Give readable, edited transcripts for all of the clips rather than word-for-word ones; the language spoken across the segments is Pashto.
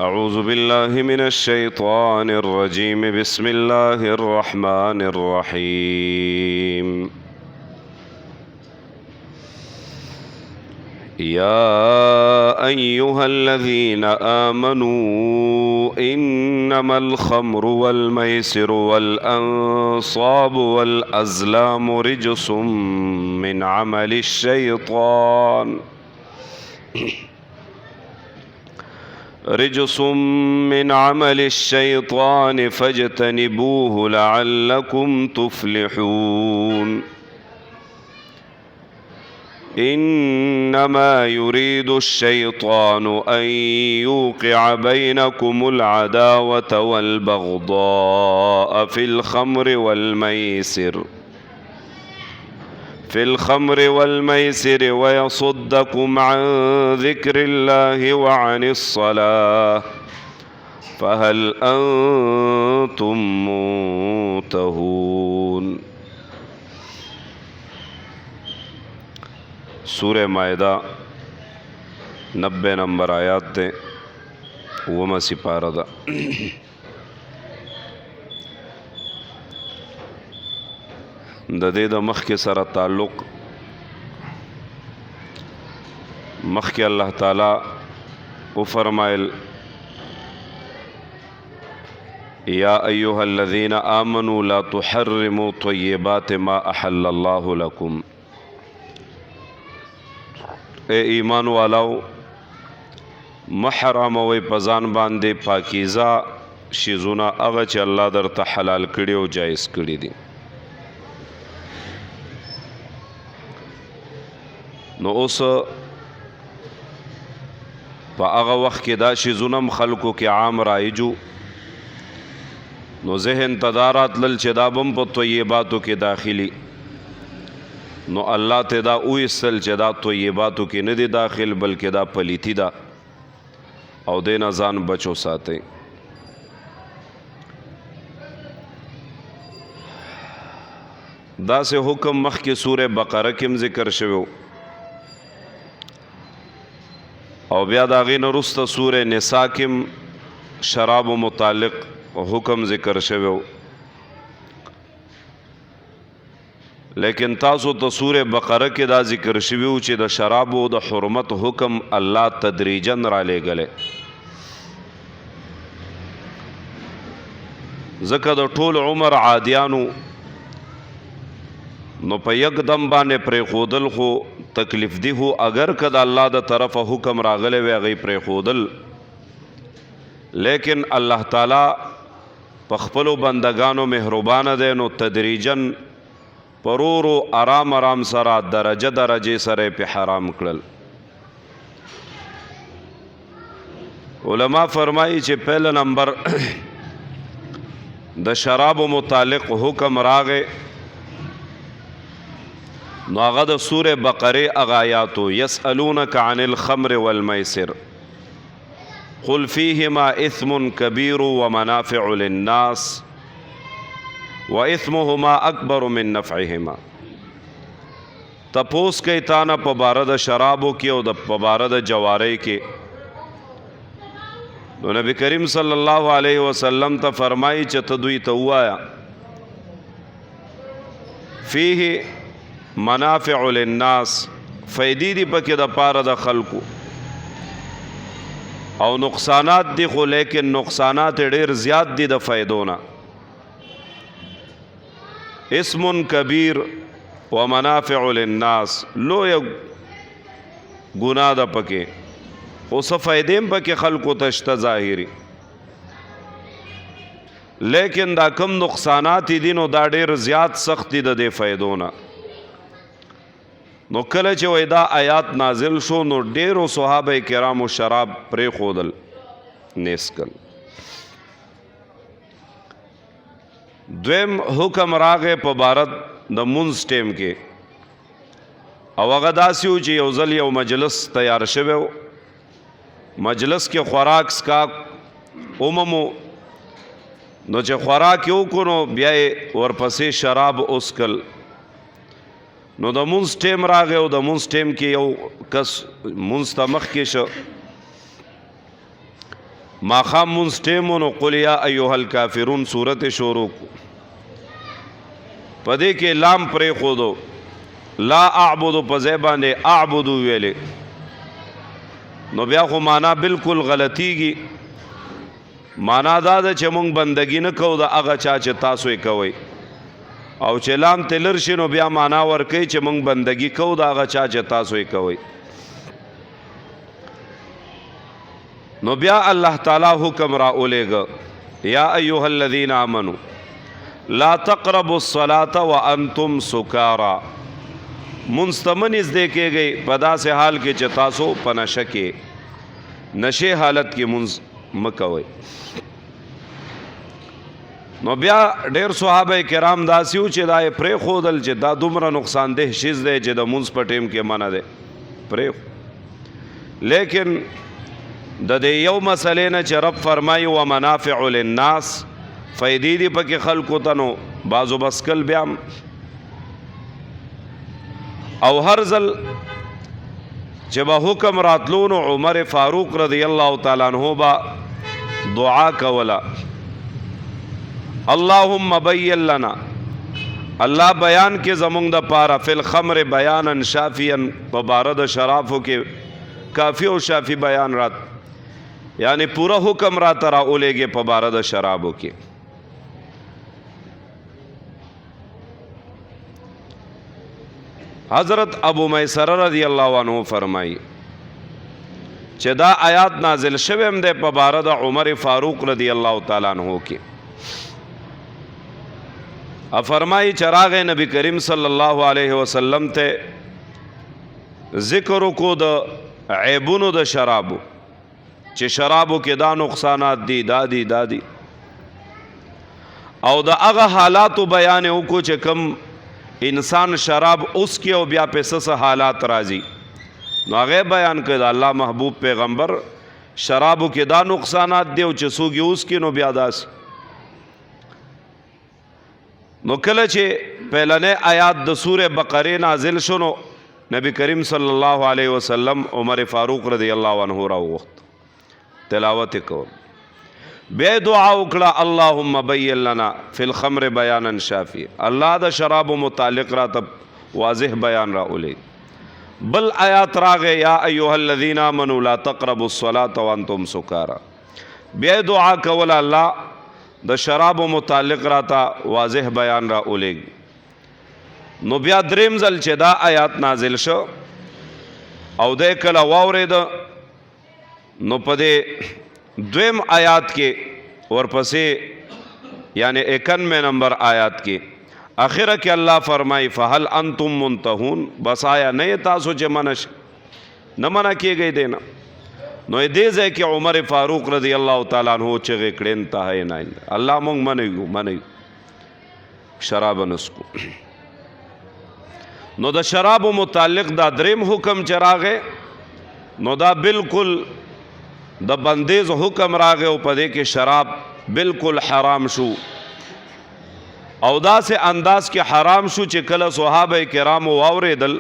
أعوذ بالله من الشيطان الرجيم بسم الله الرحمن الرحيم يا أيها الذين آمنوا إنما الخمر والميسر والأنصاب والأزلام رجس من عمل الشيطان فاجتنبوه لعلكم تفلحون إنما يريد الشيطان أن يوقع بينكم العداوة والبغضاء في الخمر والميسر ويصدكم عن ذكر الله وعن الصلاة فهل أنتم منتهون. سورہ مائدہ 90 نمبر آیات تے وما سپارہ دا. د دې د مخکې سره تعلق مخکې الله تعالی او فرمایل یا ایها الذین آمنوا لا تحرموا طیبات ما احل الله لكم. اے ایمان والاو محرموي پزان باندې پاکیزه شیزونه هغه چې الله درته حلال کړي او جایز کړي دي. نو اوس په هغه وخت کې دا شیزونه خلکو کې عام رایجو نو ذهن تدارات لل چې دا بم په طیباتو کې داخلي نو الله ته دا ویسل چې دا طیباتو کې نه دي داخل بلکې دا پلیتی دا او دې نه ځان بچو ساتي. دا سه حکم مخکې سورہ بقره کې ذکر شوی او بیا دا غي نه رسته سورہ نساء کې شراب متعلق حکم ذکر شوی. لیکن تاسو ته سورہ بقره کې دا ذکر شوی چې د شراب او د حرمت حکم الله تدریجن را لېږلی ځکه د ټول عمر عادیانو نو په یکدم باندې پرېښودل خو تکلیف دی هو اگر که د الله د طرفه حکم راغلی وی هغې پرېښودل لیکن الله تعالی په خپلو بندگانو مهربانه دی نو تدریجن پرورو آرام آرام سره درجه سره په حرام کړل. علما فرمایي چې پهله نمبر د شراب متعلق حکم راغی نو هغه د سورہ بقره هغه آیاتو یسألونک عن الخمر والمیسر قل فیهما اثم کبیر ومنافع للناس وإثمهما اکبر من نفعهما. تپوس کوي تانا په باره د شرابو کې او په باره د جوارۍ کې نو نبی کریم صلی الله علیه وسلم ته فرمایي چې ته دوی ته ووایه فیه منافع للناس فیدی دی پکې د پاره د خلکو او نقصانات دی خو لیکن نقصانات ډیر زیات دي د فیدونه. اسم کبیر و منافع للناس لوی گناه ده پکې خو څه فایدې هم پکې خلکو ته شته ظاهري لیکن دا کم نقصانات دي نو دا ډیر زیات سخت دي د دې فایدونه. نو کله چې وای دا آیات نازل شو نو ډیرو صحابه کرامو شراب پرېښودل نیسکل. دویم حکم راغې په باره د مونځ ټیم کې او هغه داسې و چې یو ځل یو مجلس تیار شوی و مجلس کې خوراک سکاک عمومو نو چې خوراک یې وکړو نو بیا یې ورپسې شراب اسکل نو د مونځ ټیم راغی او د مونځ ټیم کې یو کس مونځ ته مخکې شو ماخام مونځ ټیم نو قل یا ایها الکافرون صورت شروع پدې کې لام پرې خودو لا اعبد په ځای باندې اعبد ویلې نو بیا خو معنا بالکل غلطیږي. معنا دا ده چې مونږ بندگی نه کوو د هغه چا چې تاسو یې کوئ، او چې لام تلر شي نو بیا معنا ورکوي چې مونږ بندگی کوو د هغه چا چې تاسو یې کوئ. نو بیا الله تعالی حکم را اولېږه یا ایها الذین آمنوا لا تقربوا الصلاة وانتم سکارا. مونځ ته مه نږدې کېږئ په داسې حال کې چې تاسو په نشه کې نشې حالت کې مونځ مه کوئ. نو بیا ډېر صحابه کرام داسې وو چې دا یې پرېښودل چې دا دومره نقصان ده شیز دی چې د مونځ په ټیم کې منع دی لیکن د دې یو مسلې نه چې رب فرمایي ومنافع للناس فایدې دي پکې خلکو ته، نو بعضو بسکل بیا او هر ځل چې به حکم راتلو نو عمر فاروق رضی الله تعالی عنہ با دعا کوله اللهم بین لنا، الله بیان کې زمونږ د پاره فی الخمر بیانا شافیا، په باره د شرافو کې کافی او شافی بیان رات یعنی پورا حکم را ترا اولېږي په باره د شرابو کې. حضرت ابو میسره رضی الله عنه فرمایي چې دا آیات نازل شوی هم دی په باره د عمر فاروق رضی الله تعالی عنہ کې. فرمایي چې راغی نبی کریم صلی الله علیه وسلم ته ذکر کو د عیبونو د شرابو چې شرابو کې دا نقصانات دي دا دي او د هغه حالاتو بیان وکړو چې کم انسان شراب اوس کې او بیا په څه حالات راځي نو هغه بیان کړ. الله محبوب پیغمبر شرابو کې دا نقصانات دی او چې څوک اوس کې نو بیا داس. نو کله چې پهلنې آیات د سوره بقره نازل شونو نبی کریم صلی الله علیه وسلم عمر فاروق رضی الله عنه راوغت تلاوت کو بے دعا وکړه اللهم بین لنا فی الخمر بیانا شافی، الله د شراب متعلق را تب واضح بیان را اولې. بل آیات راغه یا ایها الذین آمنوا لا تقربوا الصلاة وانتم سکارا، بے دعا کول الله د شراب متعلق را تا واضح بیان را اولې. نو بیا دریم ځل چې دا آیات نازل شو او د کله واورید نو په دې دویم آیات کې ورپسې یعنی 91 نمبر آیات کې آخره کې الله فرمایي فهل انتم منتهون، بس آیا نه تاسو چې منش نه منع کېږئ دینا. نو دې ځای کې عمر فاروق رضی الله تعالی عنہ چغې کړې انتهای نه الله مونږ منیو شراب نسکو. نو د شراب متعلق دا دریم حکم چراغه نو دا بالکل د بندیز حکم راغه او پدې کې شراب بالکل حرام شو او دا سے انداز کې حرام شو چې کله صحابه کرام واوریدل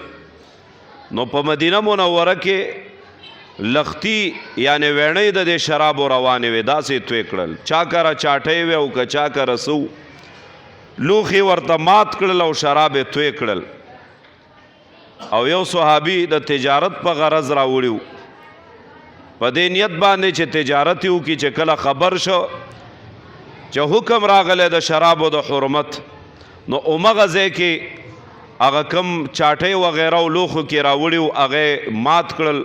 نو په مدینه منوره کې لختی یعنی وینې د شراب روانې وې داسې توې کړل چا کرا چاټې و او کچا کرا سو لوخي ورته مات کړل او شراب توې کړل. او یو صحابي د تجارت په غرض راوړیو په دې نیت باندې چې تجارت یو کی چې کله خبر شو چې حکم راغله د شرابو د حرمت نو اومغه ځکه هغه کم چاټې و غیره او لوخو کې راوړیو هغه مات کړل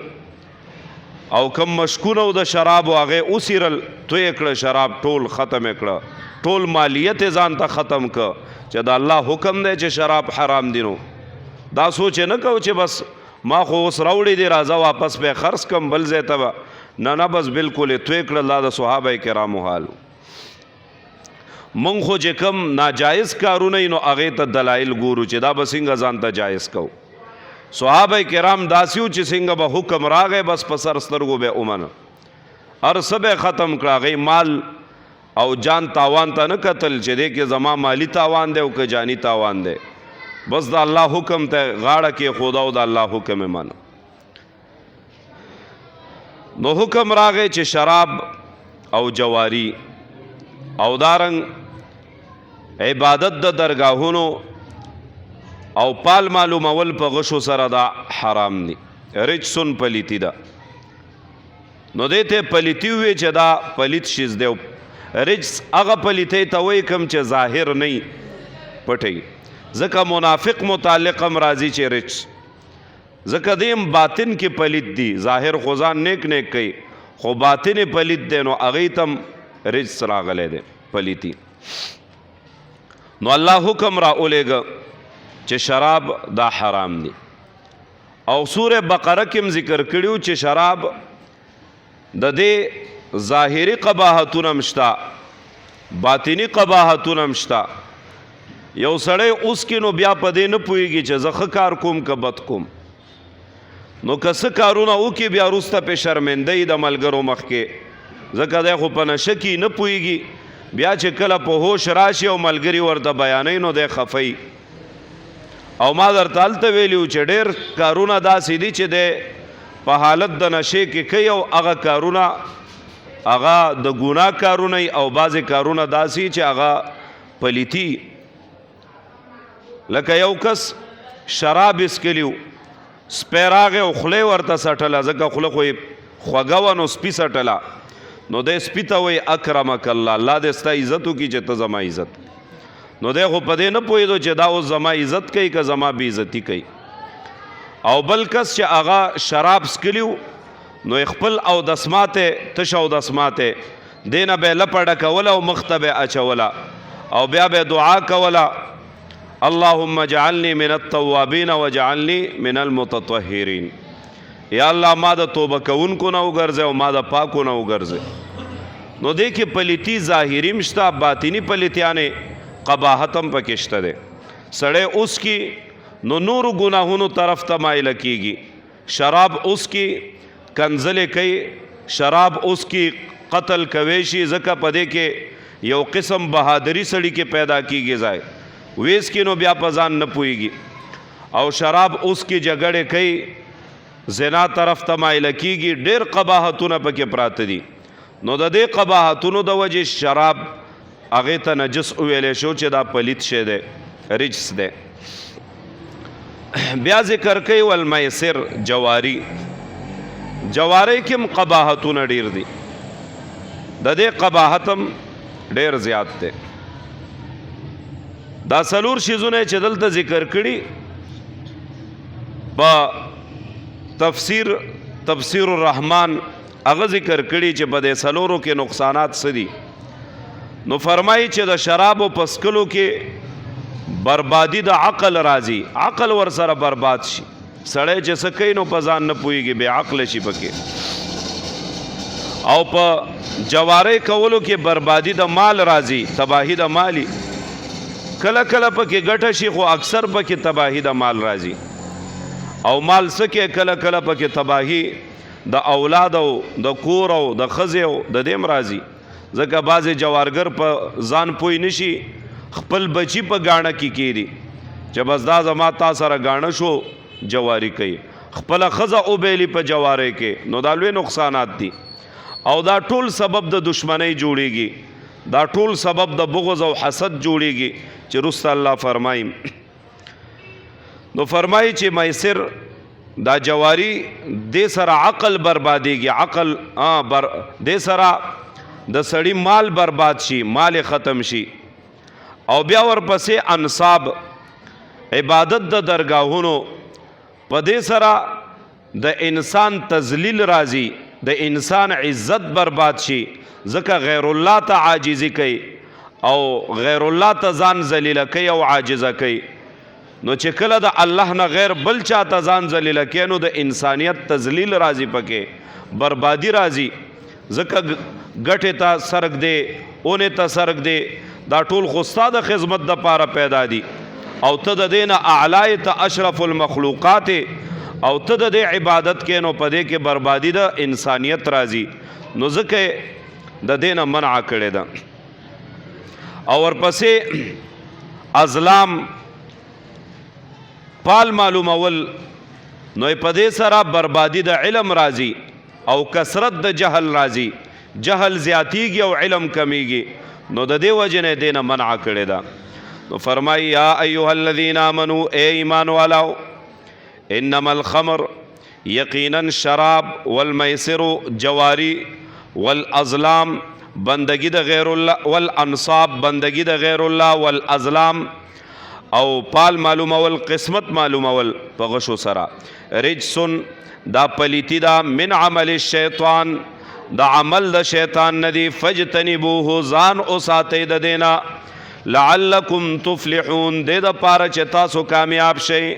او کم مشکونه د شراب هغه اوسیرل توې کړ شراب ټول ختم کړ ټول مالیت ځان ته ختم ک چې د الله حکم دی چې شراب حرام دي. نو دا سوچ نه کو چې بس ما خو اوس راوړی دی راځه واپس به خرڅ کم بل ځای ته نه بس بالکل توې کړ الله د صحابه کرامو حال. مونږ خو چې کم ناجایز کارونه نو هغه ته دلایل ګورو چې دا به څنګه ځان ته جایز کو. صحابه کرام داسیو چې څنګه به حکم راغی بس په سر سترګو به اومنه هر څه به ختم کړه هغې مال او جان تاوان ته نه کتل چې دی کې زما مالی تاوان دی او که جانی تاوان دی بس د الله حکم ته غاړه کې خودا او د الله حکم یې منه. نو حکم راغی چې شراب او جواری او دارنګ عبادت د درگاهونو او پال معلومول په غشو سره دا حرام دي. رجسن پلیتی دا نو دیته پلیتی وی چې دا پلیت شیز دی. رجس هغه پلیتی ته وایي کوم چې ظاهر نه پټي، ځکه منافق متعلق هم راځي چې رجس، ځکه دیم باطن کې پلیت دی، ظاهر خو ځان نیک نیک کوي خو باطن پلیت دی، نو هغې تم رجس راغلی دی پلیتی. نو الله حکم را اولیږه چې شراب دا حرام دی. او سوره بقره کې ذکر کړیو چې شراب د دې ظاهري قباحتونه هم شته، باطني قباحتونه هم شته. یو سړی اوس کې نو بیا په دې نه پوهېږي چې زه ښه کار کوم که بد کوم، نو که څه کارونه وکړي بیا وروسته پې شرمنده د ملګرو مخکې، ځکه دی خو په نشه کې نه پوهېږي، بیا چې کله په هوش راشي او ملګري ورته بیانوي نو دی خفی. او ما درته هلته ویلي چې ډېر کارونه داسې دي چې دی په حالت د نشې کې کوي او هغه کارونه هغه د ګناه کارونه او بعضې کارونه داسې چې هغه پلیتی. لکه یو کس شراب اسکلیو، سپی راغی او خوله ورته سټله، ځکه خوله خو یې خوږه وه نو سپي سټله، نو دی سپي ته وایي اکرمک الله، الله دې ستا عزت وکړي چې ته زما عزت. نو دی خو په دې نه پوهېدو چې دا اوس زما عزت کوي که زما بې عزتي کوي. او بل کس چې هغه شراب سکلیو نو خپل اودس ماته تش اودس ماته دینه به لپه ډکوله او مخ ته به اچوله او بیا به دعا کوله اللهم اجعلني من التوابین واجعلني من المتطهرین. یا الله ما د توبه کوونکو نه وګرځه او ما د پاکو نه وګرځه. نو دې کې پلیتی ظاهري هم شته، باطني پلیتیانې قباحت هم پکې شته دی. سړی اوس کې نو نورو گناهونو طرف ته مایله کیږي، شراب اوس کې کنزلې کوي، شراب اوس کې قتل کوي شي، ځکه په دې کې یو قسم بهادری سړي کې پیدا کیږي ځای ویس کې نو بیا په ځان نه پوهېږي. او شراب اوس کې جګړې کوي، زنا طرف ته مایله کیږي، ډېر قباحتونه پکې پراته دي. نو د دې قباحتونو د وجې شراب هغې ته نجس وویلی شو چې دا پلیت شی دی، رجس دی. بیا ذکر کوي والمیسر جواری، جواری کې هم قباحتونه ډیر دي، د دې قباحت هم ډیر زیات دی. دا څلور شیزونه چې دلته ذکر کړي په تفسیر الرحمن هغه ذکر کړي چې په دې څلورو کې نقصانات څه دي. نو فرمایي چې د شرابو په څکلو کې بربادی د عقل راځي، عقل ور سره برباد شي. سړی چې څه کوي نو په ځان نه پوهېږي، بې عقله شي پکې. او په جواری کولو کې بربادی د مال راځي، تباهی د مالی. کله کله پکې ګټه شي خو اکثر پکې تباهی د مال راځي. او مال څه کې کله کله پکې تباهی د اولاد او د کور او د ښځې او د دې هم راځي، ځکه بعضې جوارګر په ځان پوی نشي، خپل بچی په گاڼه کې کیدي چې بس دا زما تا سره گاڼه شو جواری کوي، خپل ښځه او بیلی په جواری کې، نو دا لوی نقصانات دي. او دا ټول سبب د دشمنی جوړیږي، دا ټول سبب د بغض او حسد جوړیږي چې رسول الله فرمایي. نو فرمایي چې میسر دا جواری دې سره عقل بربادیږي، عقل دې سره د سړی مال برباد شي، مال ختم شي. او بیا ورپسې انصاب عبادت د درگاهونو، په دې سره د انسان تذلیل راځي، د انسان عزت برباد شي، ځکه غیر الله ته عاجزي کوي او غیر الله ته ځان ذلیله کوي او عاجزه کوي. نو چې کله د الله نه غیر بل چا ته ځان ذلیله کوي نو د انسانیت تذلیل راځي، پکې بربادي راځي، ځکه ګټې ته سرک دی، اونې ته سرک دی، دا ټول خو ستا د خدمت د پاره پیدا دي. او ته د دې نه اعلی ته اشرف المخلوقات او ته د دې عبادت کې نو په دې کې بربادي د انسانیت راځي. نو ځکه د دې نه منع کړې ده. او ورپسې ازلام پال معلومول، نو په دې سره بربادي د علم راځي او کثرت د جهل راځي. جهل زیاتیږي او علم کمیږي، نو د دې وجې نه دې نه منع کړې ده. نو فرمایي یا ایها الذین آمنو، اے ایمان والاو، انما الخمر، یقینا شراب، والمیسر جواری، والازلام بندگی د غیر الله، والانصاب بندگی د غیر الله، والازلام او پال معلومول قسمت معلومول په غشو سره، رجسن دا پلیتی دا، من عمل الشیطان دا عمل د شیطان ندی، فجتنبوه ځان اوساتئ د دینا، لعلکم تفلحون دې د پاره چې تاسو کامیاب شئ.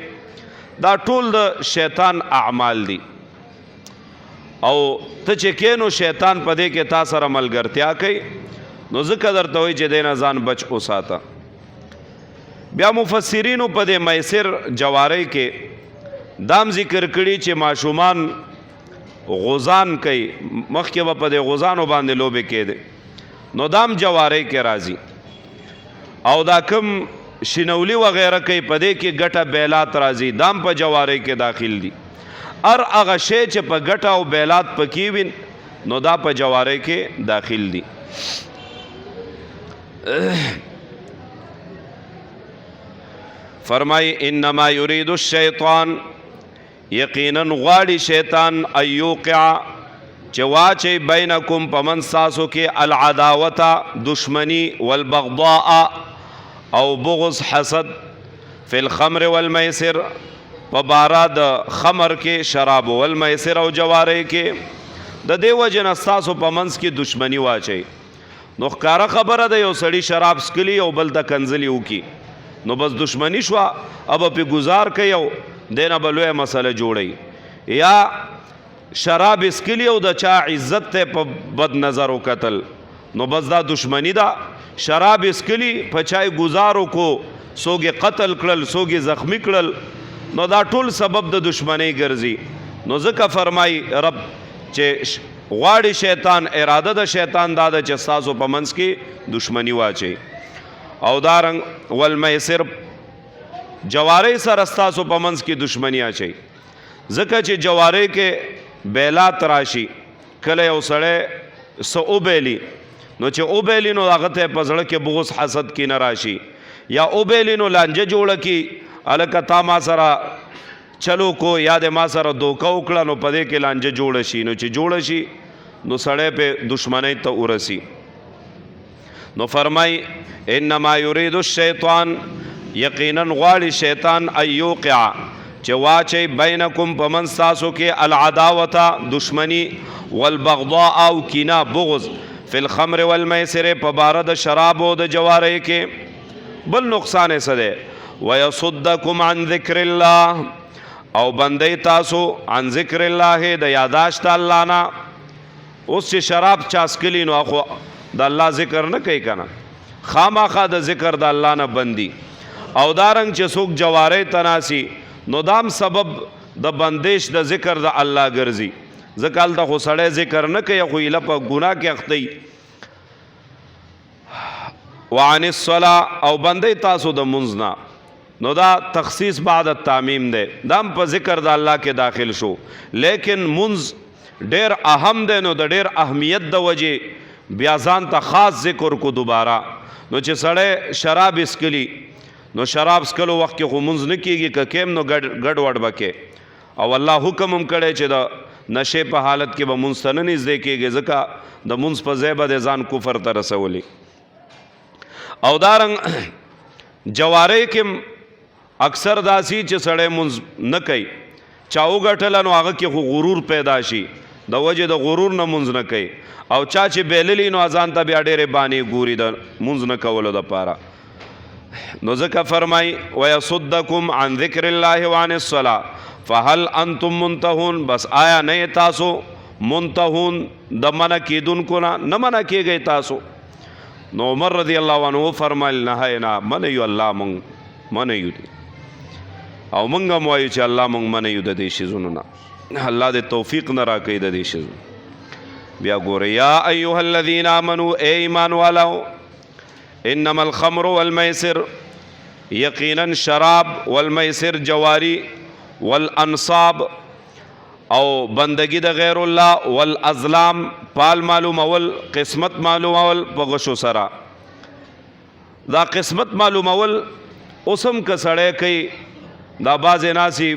دا ټول د شیطان اعمال دي، او ته چې کینو شیطان په دې کې تا سره ملګرتیا کوي، نو ځکه درته وایي چې دې نه ځان بچ اوساته. بیا مفسرینو په دې میسر جواری کې دام ذکر کړي چې ماشومان غزان کوي، مخکې به په دې غزانو باندې لوبې کېدې، نو دام جواری کې راځي، او دا کم شنولی وغیره کوي په دې کې ګټه بیلات راځي، دام په جواری کې داخل دي. هر هغه شی چې په ګټه او بیلات پکې وي نو دا په جواری کې داخل دي. فرمای انما یرید الشیطان، یقینا غواړي شیطان، ایوقع چې واچي بینکم پمن ساسو کې العداوت دشمنی، والبغضاء او بغض حسد، فی الخمر والمیسر په بارا د خمر کې، شراب والمیسر او جواری کې، د دې وجه نه ستاسو په منځ کې دشمنی واچي. نو ښکاره خبره ده یو سړي شراب څکلي او بل ته کنځلي وکي، نو بس دشمنی شوه، اب پې گزار کوي او دینه به لویه مسله جوړوي. یا شراب اسکلی او د چا عزت ته په بد نظر وکتل، نو بس دا دشمنی ده. شراب اسکلی په چای گزارو کو، څوک قتل کړل، څوک زخمی کړل، نو دا ټول سبب د دشمنی ګرځي. نو ځکه فرمای رب چې غواړي شیطان، اراده د شیطان دا ده چې ستاسو په منځ کې دشمنی واچي. او دارنګ والمیسر جواری سره ستاسو په منځ کې دشمنی اچي، ځکه چې جواری کې بیلات راشي، کله یو سړی څه وبیلي، نو چې وبیلي نو هغه ته په زړه کې بغض حسد کې نه راشي، یا وبیلي نو لانجه جوړه کي، هلکه تا ما سره چلو کو، یا د ما سره دوکه وکړه، نو په دې کې لانجه جوړه شي، نو چې جوړه شي نو سړی په دشمنی ته ورسي. نو فرمای انما یرید الشیطان، یقینا غواړي شیطان، ایوقع چې واچي بینکم په منځ ستاسو کې العداوت دشمنی، والبغضاء او کینه بغض، فی الخمر والمیسر په باره د شراب او د جواری کې. بل نقصان یې څه دی؟ ویصدکم عن ذکر الله، او بندی تاسو عن ذکر الله د یاداشت الله نه. اوس چې شراب چا څکلي نو خو د الله ذکر نه کوي که نه، خامخا د ذکر د الله نه بندي. او دارنګ چې څوک جواری تناسي نو دام سبب د بندش د ذکر د الله ګرځي، ځکه هلته خو سړی ذکر نه کوي، خو ایله په ګناه کې اختی. وعن الصلاة، او بندی تاسو د منځ نه، نو دا تخصیص بعد التعمیم دی، دام په ذکر د الله کې داخل شو، لیکن منځ ډیر اهم دی، نو د ډیر اهمیت د وجې بیا ځان ته خاص ذکر کو دوباره. نو چې سړی شراب اسکلی، نو شراب اسکلو وخت کې خو منځ نه کېږي، که کیم نو ګډ وډ به کې، او الله حکم هم کړی چې د نشې په حالت کې به منځ ته نه نږدې کېږي، ځکه د منځ په ځای به د ځان کفر ته رسولی. او دارنګ جواری کې اکثر داسي چې سړی منځ نه کوي، چا وګټله نو هغه کې خو غرور پیدا شي، د وجې د غرور نه منځ نه کوي، او چا چې بیللی نو ځان ته بیا ډېرې بانې ګوري د منځ نه کولو دپاره. نو ځکه فرمای ویصدکم عن ذکر الله وعن الصلاة فهل انتم منتهون، بس آیا نه تاسو منتهون د منع کیدونکو نه منع کیږئ تاسو. نو عمر رضی الله عنه فرمایل نهینا، منیو الله مونږ منیو دي، او مونږ هم وایو چې الله مونږ منیو د دې شیزونو نه، الله دې توفیق نه راکوي د دې شیزونو. بیا ګوره یا ایها الذین آمنوا، اے ایمان والاو، انما الخمر والمیسر، یقینا شراب، والمیسر جواری، والانصاب او بندگی د غیر الله والازلام پال معلومول قسمت معلومول په غشو سره. دا قسمت معلومول اوسم که سړی کوي دا بعضې ناسي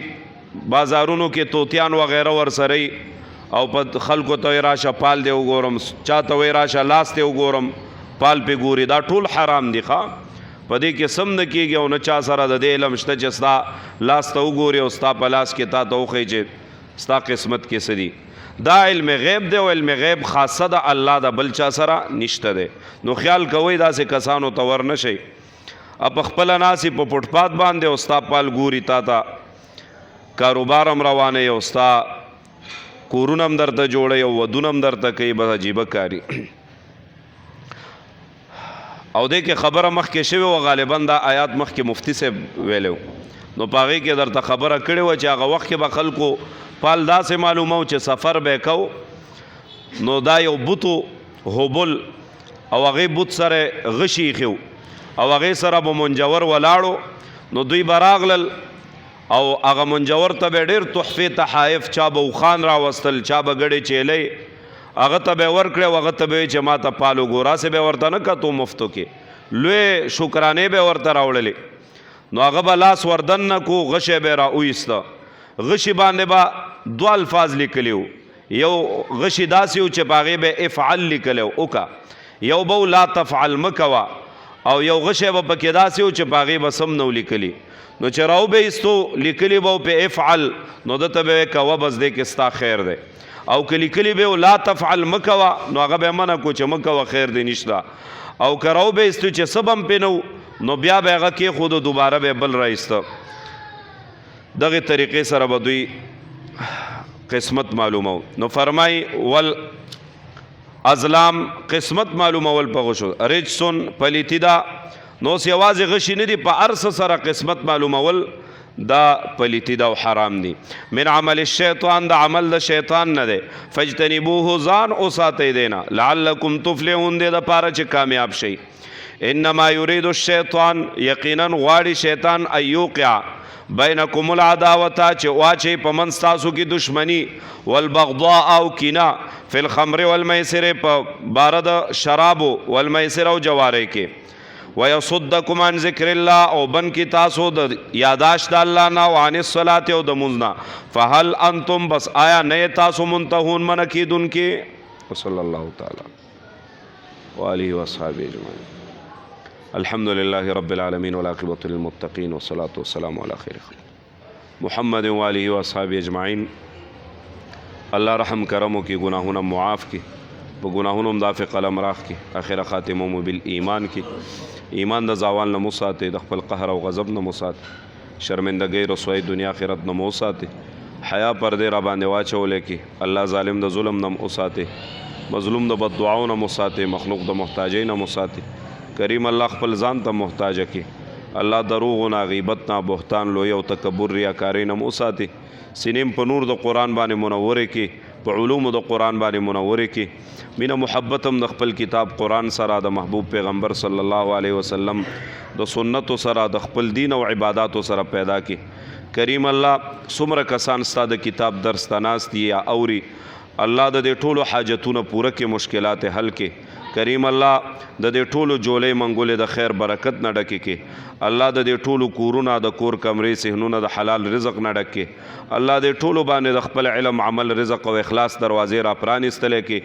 بازارونو کې توتیان وغیره ورسره او په خلکو ته راشه پال دی وګورم چاته وی راشه لاس دی وګورم پال پې ګوري دا ټول حرام دي ښه په دې کې سم نه کېږي او نه چا سره د دې علم شته چې ستا لاس ته وګوري او ستا په لاس کې تا ته وښیي چې ستا قسمت کې څه دي. دا علم غیب دی او علم غیب خاصه د الله د بل چا سره نشته دی. نو خیال کوئ داسې کسانو ته ور نه شئ په خپله ناسې په فوټپات باندې او ستا پال ګوري تا ته کاروبار هم روانوي او ستا کورونه هم درته جوړوي او ودونه هم درته کوي بس عجیبه کاري. او دې کې خبره مخکې شوې وه غالبا دا آیات مخکې مفتی صاحب ویلی نو په هغې کې درته خبره کړې وه چې هغه وخت کې به خلکو پال داسې معلومه و چې سفر به یې کو نو دا یو بوتو هوبل او هغې بوت سره غشي ایښي او هغې سره به منجور ولاړو نو دوی به راغلل او هغه منجور ته به ډېر تحفې تحایف چا به اوښان راوستل چا به ګډې چیلۍ هغه ته به ورکړی او هغه ته به چې ما ته پال وګوره هسې به ورته نه کتو مفتو کې لوی شکرانې به ورته راوړلې نو هغه به لاس وردن نه کو غشی به را وایسته غشي باندې به دوه الفاظ لیکلي وو یو غشي داسې و چې په هغې به افعل لیکلی و وکه یو به لا تفعل مه کوه او یو غشی به پکې داسې و چې په هغې به سم نه و لیکلي نو چې راو به ایستو لیکلي به په افعل نو دته به یې کوه بس دی کې ستا خیر دی او که لیکلي به لا تفعل مه کوه نو هغه به یې منع کو چې مه کوه خیر دی نشته او که راو به ایستو چې څه به هم پې نه نو بیا به هغه کېښودو دوباره به بل رایسته. دغې طریقې سره به دوی قسمت معلومو. نو فرمای ول ازلام قسمت معلومول په غشو رجسون پلیتی دا نو اوس یوازې غشي نه دي په هر څه سره قسمت معلومول دا پلیتی دا او حرام دي. من عمل الشیطان دا عمل د شیطان نه دی فاجتنبوه ځان اوساتئ دینا لعلکم تفلحون دی د پاره چې کامیاب شئ. انما یرید الشیطان یقینا غواړي شیطان ان یوقع بینکم العداوة چې واچي په منځ تاسو کې دشمني والبغضاء او کینه فی الخمر والمیسر په باره د شرابو والمیسر او جوارې کې ویصدکم عن ذکر الله او بن کی تاسو د یاداشت د الله نه او عن الصلاة او د مونځ نه فهل انتم بس آیا نه تاسو منتهون من کیدونکې وصلی الله تعالی وآله واصحابه اجمعین. الحمد لله رب العالمين والعاقبة للمتقين والصلاة والسلام على خير خلق محمد وآله واصحابه اجمعین. الله رحم کرمو کی گناہونا معاف کی په گناہونو مدافع قلم راخ کی آخر خاتمو مو بالایمان کی ایمان د زوال نه موساته د خپل قهر او غضب نه موساته شرمندګۍ رسوایی دنیا آخرت نه موساته حیا پردې را باندې واچولې کی الله ظالم د ظلم نه موساته مظلوم د بد دعاو نه موساته مخلوق د محتاجۍ نه موساته کریم الله خپل ځان ته محتاج کی الله دروغ نه غیبت نه بهتان لوی او تکبر ریاکاری نه موساته سینیم په نور د قرآن باندې منور کی په علوم د قرآن باندې منور کی مینه محبتم د خپل کتاب قرآن سره د محبوب پیغمبر صلی الله علیه وسلم د سنت سره د خپل دین او عبادت سره پیدا کی. کریم الله څومره کسان ستا د کتاب درس ته ناست دي یا اوري الله د دې ټولو حاجتونه پوره کې مشکلات حل کې. کریم الله د دې ټولو جولې منګولې د خیر برکت نه ډکې کې الله د دې ټولو کورونه د کور کمرې صحنونه د حلال رزق نه ډک کې الله دې ټولو باندې د خپل علم عمل رزق او اخلاص دروازې را پرانستلې کې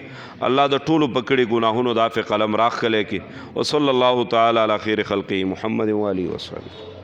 الله د ټولو پکړې ګناهونو د عفو قلم راخلې کې وصلی الله تعالی علی خیر خلقه محمد و آله وصحبه.